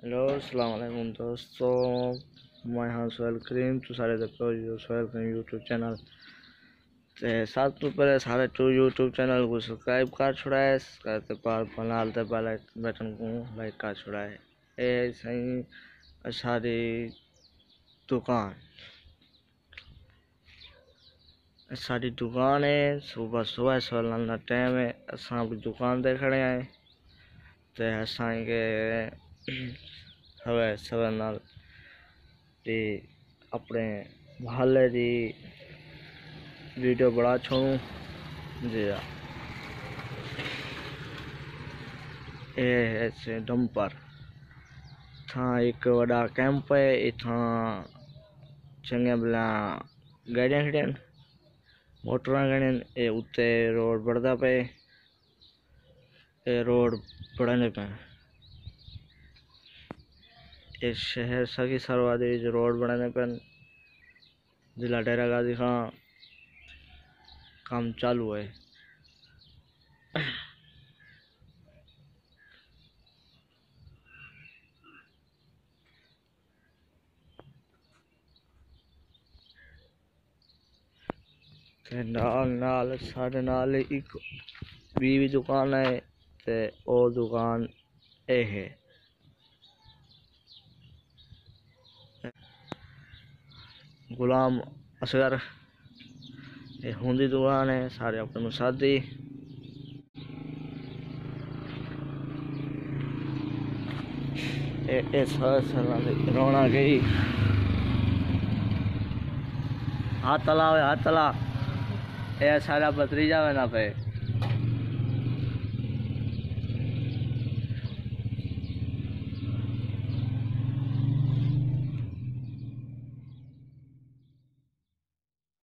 Hello अस्सलाम वालेकुम दोस्तों, मैं हाँ सोहेल करीम। तो सारे देखो सोहेल करीम यूट्यूब चैनल ते साथ तो पहले सारे टू यूट्यूब चैनल को सब्सक्राइब कर छोड़ा है, करते पर बनाते बेल बटन को लाइक कर छोड़ा है। ये सही सारी दुकान है। सुबह सुबह सोलह टाइम है, असा अपनी दुकान दे खड़े हैं ते असा के हवे सवे नाल दी अपने महल्ले दी वीडियो बड़ा छोड़ू जी। ये है डंपर था एक बड़ा कैंप है। इथा चंगे भला गाड़ियां खड़ियां मोटर खड़ियां। ये उत्ते रोड बढ़ता पे, ये रोड बढ़ने पे ये शहर सकी सरवादी रोड बढ़ने पे जिला डेरा गाजी खां काम चालू है। नाल साढ़े नाल एक भी दुकान है ते ओ दुकान ए है। गुलाम असगर ये हुंदी दुकान है। सारे अपने मुसादी रोना गई हाथ तला ये सारा बतरी जावे ना पे।